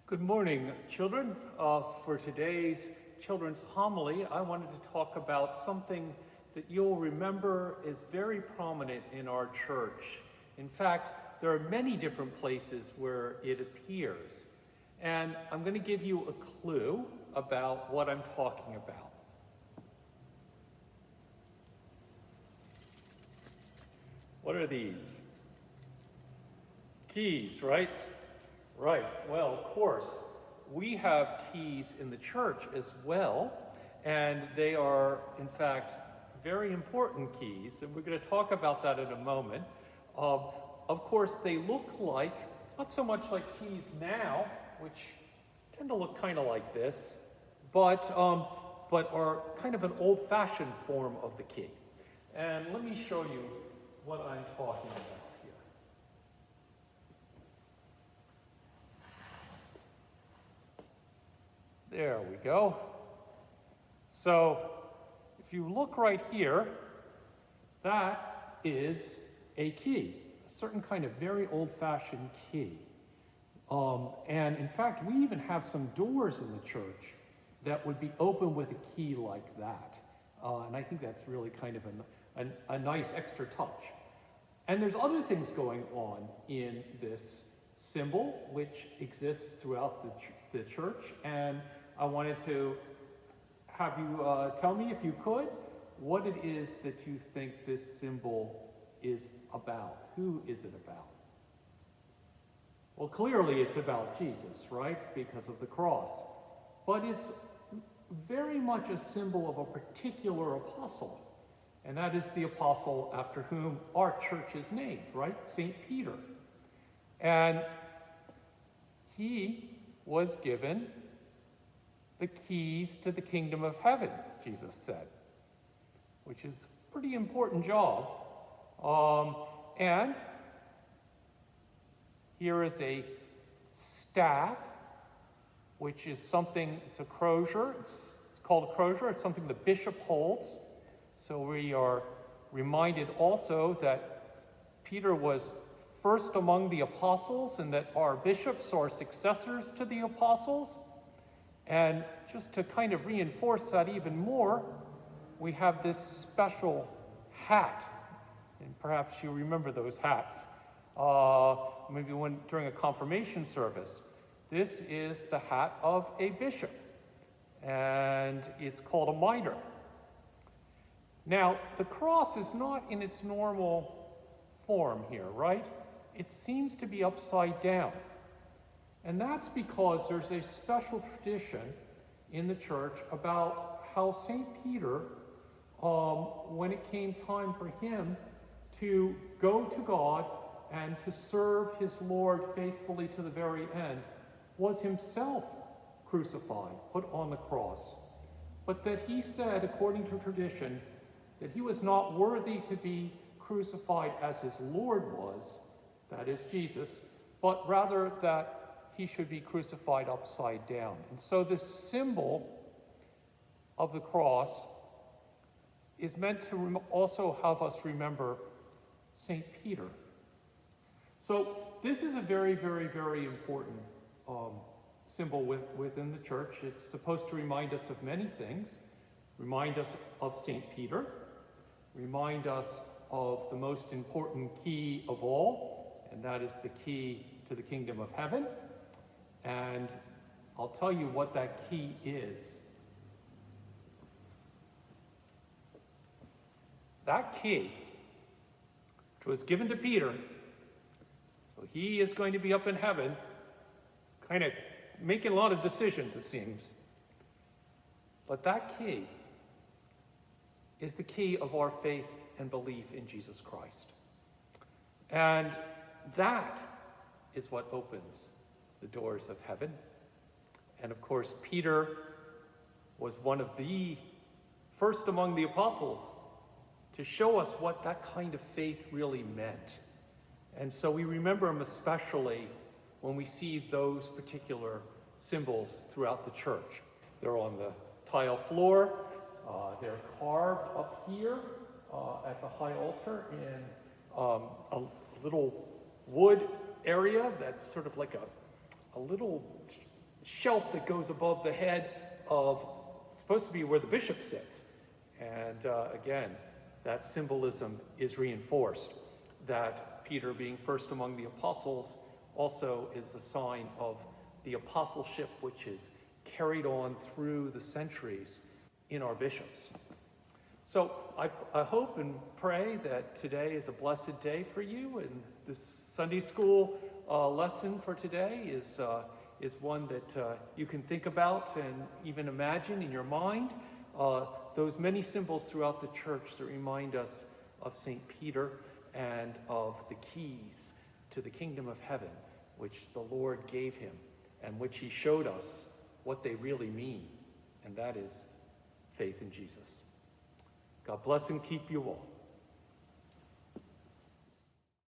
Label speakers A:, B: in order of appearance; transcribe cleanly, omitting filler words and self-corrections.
A: Good morning, children. For today's children's homily, I wanted to talk about something that you'll remember is very prominent in our church. In fact, there are many different places where it appears. And I'm going to give you a clue about what I'm talking about. What are these? Keys, right? Right. Well, of course, we have keys in the church as well, and they are, in fact, very important keys, and we're going to talk about that in a moment. Of course, they look like, not so much like keys now, which tend to look kind of like this, but are kind of an old-fashioned form of the key. And let me show you what I'm talking about. There we go. So if you look right here, that is a key, a certain kind of very old-fashioned key. And in fact, we even have some doors in the church that would be open with a key like that. And I think that's really kind of a nice extra touch. And there's other things going on in this symbol, which exists throughout the church. And I wanted to have you tell me, if you could, what it is that you think this symbol is about. Who is it about? Well, clearly it's about Jesus, right? Because of the cross. But it's very much a symbol of a particular apostle. And that is the apostle after whom our church is named, right? St. Peter. And he was given the keys to the kingdom of heaven, Jesus said, which is a pretty important job. And here is a staff, which is something, it's a crozier. It's called a crozier. It's something the bishop holds. So we are reminded also that Peter was first among the apostles and that our bishops are successors to the apostles. And just to kind of reinforce that even more, we have this special hat. And perhaps you remember those hats. Maybe during a confirmation service. This is the hat of a bishop. And it's called a mitre. Now, the cross is not in its normal form here, right? It seems to be upside down. And that's because there's a special tradition in the church about how St. Peter, when it came time for him to go to God and to serve his Lord faithfully to the very end, was himself crucified, put on the cross. But that he said, according to tradition, that he was not worthy to be crucified as his Lord was, that is Jesus, but rather that he should be crucified upside down. And so this symbol of the cross is meant to also have us remember St. Peter. So this is a very, very, very important symbol within the church. It's supposed to remind us of many things. Remind us of St. Peter. Remind us of the most important key of all, and that is the key to the kingdom of heaven. And I'll tell you what that key is. That key, which was given to Peter, so he is going to be up in heaven, kind of making a lot of decisions, it seems. But that key is the key of our faith and belief in Jesus Christ. And that is what opens the doors of heaven. And of course, Peter was one of the first among the apostles to show us what that kind of faith really meant. And so we remember him especially when we see those particular symbols throughout the church. They're on the tile floor. They're carved up here at the high altar in a little wood area that's sort of like a little shelf that goes above the head of, supposed to be where the bishop sits. And again, that symbolism is reinforced, that Peter being first among the apostles also is a sign of the apostleship which is carried on through the centuries in our bishops. So I hope and pray that today is a blessed day for you, and this Sunday school lesson for today is one that you can think about and even imagine in your mind. Those many symbols throughout the church that remind us of St. Peter and of the keys to the kingdom of heaven, which the Lord gave him and which he showed us what they really mean, and that is faith in Jesus. God bless and keep you all.